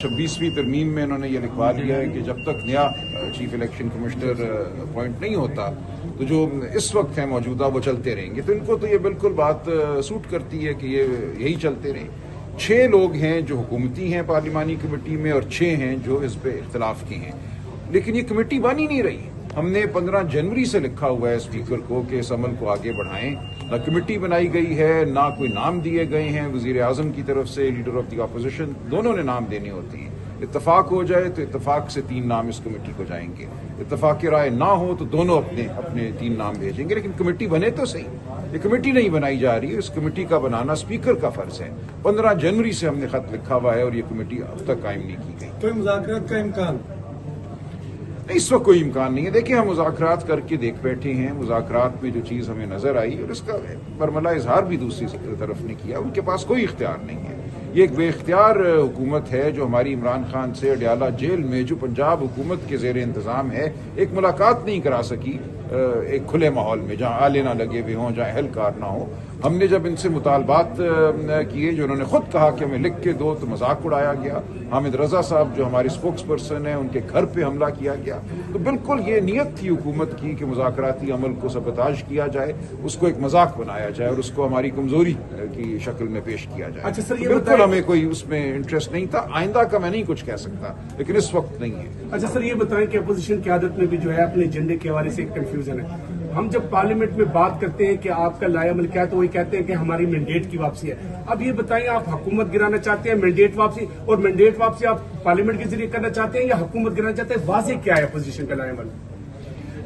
26वीं तरमीम में इन्होंने ये लिखवा दिया है कि जब तक नया चीफ इलेक्शन कमिश्नर अपॉइंट नहीं होता तो जो इस वक्त है मौजूदा वो चलते रहेंगे। तो इनको तो ये बिल्कुल बात सूट करती है कि ये यही चलते रहें। 6 लोग हैं जो हुकूमती हैं पार्लिमानी कमेटी में और 6 हैं जो इस पे इख्तलाफ के हैं, लेकिन ये कमेटी बन ही नहीं रही। हमने 15 जनवरी से लिखा हुआ है स्पीकर को कि इस अमल को आगे बढ़ाएं। ना कमेटी बनाई गई है, ना कोई नाम दिए गए हैं। वजीर आजम की तरफ से लीडर ऑफ द अपोजिशन दोनों ने नाम देने होते हैं। इत्तफाक हो जाए तो इत्तफाक से 3 नाम इस कमेटी को जाएंगे, इत्तफाक की राय ना हो तो दोनों अपने अपने 3 नाम भेजेंगे, लेकिन कमेटी बने तो सही। ये कमेटी नहीं बनाई जा रही है, इस कमेटी का बनाना स्पीकर का फर्ज है। 15 जनवरी से हमने खत लिखा हुआ है और ये कमेटी अब तक कायम नहीं की गई। तो मुज़ाकरात का इम्कान इस वक्त कोई इम्कान नहीं है। देखिए, हम मुज़ाकरात करके देख बैठे हैं। मुज़ाकरात में जो चीज़ हमें नजर आई और इसका बरमला इजहार भी दूसरी तरफ ने किया, उनके पास कोई इख्तियार नहीं है। ये एक बेइख्तियार हुकूमत है जो हमारी इमरान खान से अडयाला जेल में जो पंजाब हुकूमत के ज़ेर इंतज़ाम है एक मुलाकात नहीं करा सकी एक खुले माहौल में, जहाँ आले ना लगे हुए हों, जहाँ अहलकार ना हो। हमने जब इनसे मुतालबात किए, जो उन्होंने खुद कहा कि हमें लिख के दो, तो मजाक उड़ाया गया। हामिद रजा साहब जो हमारे स्पोक्स पर्सन हैं, उनके घर पे हमला किया गया। तो बिल्कुल ये नियत थी हुकूमत की कि मुज़ाकराती अमल को सबताज किया जाए, उसको एक मजाक बनाया जाए और उसको हमारी कमजोरी की शक्ल में पेश किया जाए। अच्छा सर, ये बिल्कुल हमें कोई उसमें इंटरेस्ट नहीं था। आइंदा का मैं नहीं कुछ कह सकता, लेकिन इस वक्त नहीं है। अच्छा सर, ये बताएं कि अपोजिशन की आदत में भी जो है अपने एजेंडे के हवाले से कंफ्यूजन है। हम जब पार्लियामेंट में बात करते हैं कि आपका लायामल क्या है, तो वही कहते हैं कि हमारी मैंडेट की वापसी है। अब ये बताइए, आप हुकूमत गिराना चाहते हैं, मैंडेट वापसी, और मैंडेट वापसी आप पार्लियामेंट के जरिए करना चाहते हैं या हुकूमत गिराना चाहते हैं? वाज़ेह क्या है अपोजिशन का लायामल?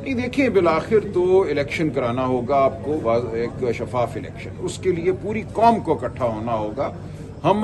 नहीं, देखिए, बिलाखिर तो इलेक्शन कराना होगा आपको, एक शफाफ इलेक्शन। उसके लिए पूरी कौम को इकट्ठा होना होगा। हम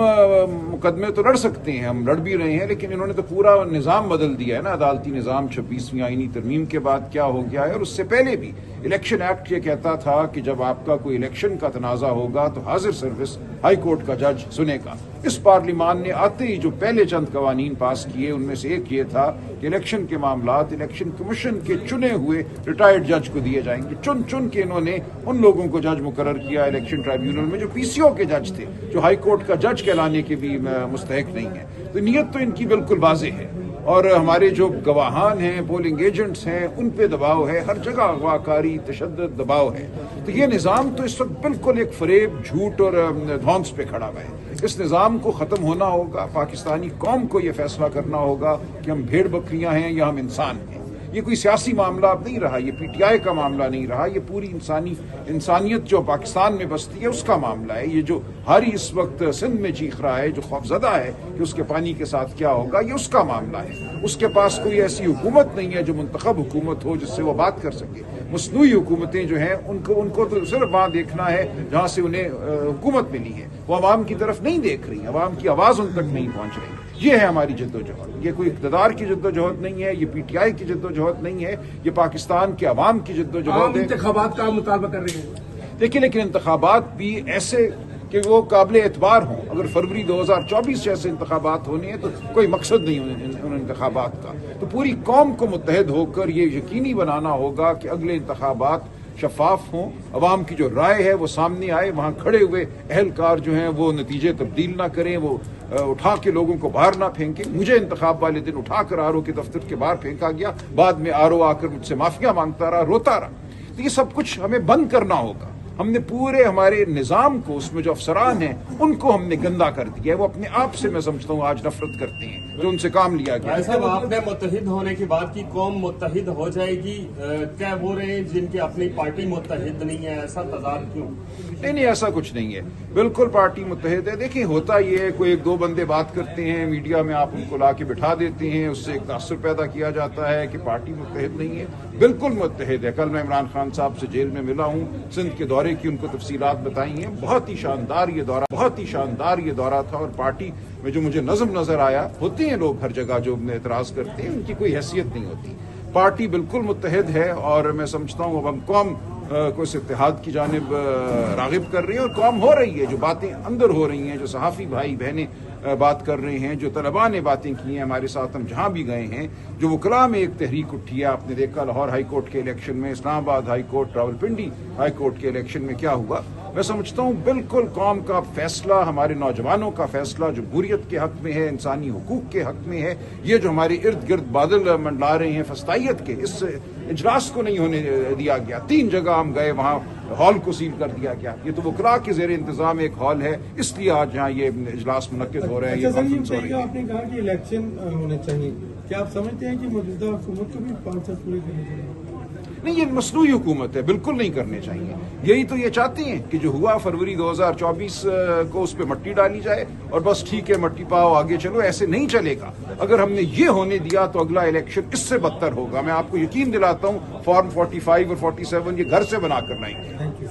मुकदमे तो लड़ सकते हैं, हम लड़ भी रहे हैं, लेकिन इन्होंने तो पूरा निज़ाम बदल दिया है ना। अदालती निज़ाम 26वीं आईनी तरमीम के बाद क्या हो गया है, और उससे पहले भी इलेक्शन एक्ट ये कहता था कि जब आपका कोई इलेक्शन का तनाज़ा होगा तो हाजिर सर्विस हाई कोर्ट का जज सुनेगा। इस पार्लिमान ने आते ही जो पहले चंद कवानीन पास किए, उनमें से एक ये था कि इलेक्शन के मामलात इलेक्शन कमीशन के चुने हुए रिटायर्ड जज को दिए जाएंगे। चुन चुन के इन्होंने उन लोगों को जज मुकर्रर किया इलेक्शन ट्राइब्यूनल में जो पीसीओ के जज थे, जो हाई कोर्ट का जज कहलाने के भी मुस्तहिक नहीं है। तो नीयत तो इनकी बिल्कुल वाज़ेह है, और हमारे जो गवाहान हैं, पोलिंग एजेंट्स हैं, उन पे दबाव है, हर जगह अगवाकारी तशद्दुद दबाव है। तो ये निज़ाम तो इस वक्त बिल्कुल एक फरेब, झूठ और धौंस पे खड़ा हुआ है। इस निज़ाम को ख़त्म होना होगा। पाकिस्तानी कौम को ये फैसला करना होगा कि हम भेड़ बकरियां हैं या हम इंसान हैं। ये कोई सियासी मामला अब नहीं रहा, ये पीटीआई का मामला नहीं रहा, ये पूरी इंसानियत जो पाकिस्तान में बसती है उसका मामला है। ये जो हारी इस वक्त सिंध में चीख रहा है, जो खौफजदा है कि उसके पानी के साथ क्या होगा, ये उसका मामला है। उसके पास कोई ऐसी हुकूमत नहीं है जो मुंतखब हुकूमत हो जिससे वो बात कर सके। मसनूई हुकूमतें जो हैं उनको तो सिर्फ वहाँ देखना है जहाँ से उन्हें हुकूमत मिली है। वो अवाम की तरफ नहीं देख रही, अवाम की आवाज़ उन तक नहीं पहुँच रही। ये है हमारी जद्दोजहद। ये कोई इक़्तिदार की जद्दोजहद नहीं है, ये पीटीआई की जद्दोजहद नहीं है, ये पाकिस्तान के अवाम की जद्दोजहद है। इंतखाबात का मुतालबा कर रहे हैं। देखिए, लेकिन इंतखाबात भी ऐसे कि वो काबिल एतबार हों। अगर फरवरी 2024 जैसे इंतखाबात होने हैं तो कोई मकसद नहीं उन इंतखाबात का। तो पूरी कौम को मुत्तहद होकर ये यकीनी बनाना होगा कि अगले इंतखाबात शफाफ हों, अवाम की जो राय है वो सामने आए। वहाँ खड़े हुए अहलकार जो हैं वो नतीजे तब्दील ना करें, वो उठा के लोगों को बाहर ना फेंकें। मुझे इंतखाब वाले दिन उठाकर आरओ के दफ्तर के बाहर फेंका गया, बाद में आरओ आकर मुझसे माफिया मांगता रहा, रोता रहा। तो ये सब कुछ हमें बंद करना होगा। हमने पूरे हमारे निज़ाम को, उसमें जो अफसरान हैं उनको हमने गंदा कर दिया है। वो अपने आप से मैं समझता हूँ आज नफरत करते हैं जो उनसे काम लिया गया। ऐसा आपने मुत्तहिद होने की बात की, कौम मुत्तहिद हो जाएगी, क्या वो रहे जिनकी अपनी पार्टी मुत्तहिद नहीं है, ऐसा तजाद क्यों? नहीं, ऐसा कुछ नहीं है, बिल्कुल पार्टी मुत्तहिद है। देखिए, होता ये है, कोई 1-2 बंदे बात करते हैं मीडिया में, आप उनको ला के बिठा देते हैं, उससे एक तासुर पैदा किया जाता है कि पार्टी मुत्तहिद नहीं है। बिल्कुल मुत्तहिद है। कल मैं इमरान खान साहब से जेल में मिला हूँ, सिंध के दौरे की उनको तफसीलात बताई हैं। बहुत ही शानदार ये दौरा था, और पार्टी में जो मुझे नज़म नजर आया, होते हैं लोग हर जगह जो एतराज करते हैं, उनकी कोई हैसियत नहीं होती। पार्टी बिल्कुल मुत्तहिद है, और मैं समझता हूँ अब हम कौम को इस इत्तेहाद की जानिब रागिब कर रही है, और कौम हो रही है। जो बातें अंदर हो रही हैं, जो सहाफ़ी भाई बहनें बात कर रहे हैं, जो तलबा ने बातें की हैं हमारे साथ, हम जहाँ भी गए हैं, जो वकला में एक तहरीक उठी है। आपने देखा लाहौर हाई कोर्ट के इलेक्शन में, Islamabad high court, Rawalpindi high court के इलेक्शन में क्या हुआ। میں سمجھتا ہوں بالکل قوم کا فیصلہ، ہمارے نوجوانوں کا فیصلہ جمہوریت کے حق میں ہے، انسانی حقوق کے حق میں ہے. یہ جو ہمارے ارد گرد بادل منڈلا رہے ہیں فسطائیت کے، اس اجلاس کو نہیں ہونے دیا گیا. 3 جگہ ہم گئے، وہاں ہال کو سیل کر دیا گیا. یہ تو وکلاء کے زیر انتظام ایک ہال ہے، اس لیے آج یہاں یہ اجلاس منعقد ہو رہے ہیں. اچھا سر، یہ آپ نے کہا کہ الیکشن ہونے چاہیے، کیا آپ سمجھتے ہیں کہ موجودہ حکومت کو بھی 5 سال پورے کرنے چاہیے؟ نہیں، یہ مصنوعی حکومت ہے، بالکل نہیں کرنے چاہیے. یہی تو یہ چاہتے ہیں کہ جو ہوا فروری 2024 کو اس پہ مٹی ڈالی جائے اور بس ٹھیک ہے مٹی پاؤ آگے چلو. ایسے نہیں چلے گا. اگر ہم نے یہ ہونے دیا تو اگلا الیکشن اس سے بدتر ہوگا. میں آپ کو یقین دلاتا ہوں فارم 45 اور 47 یہ گھر سے بنا کر لائیں گے.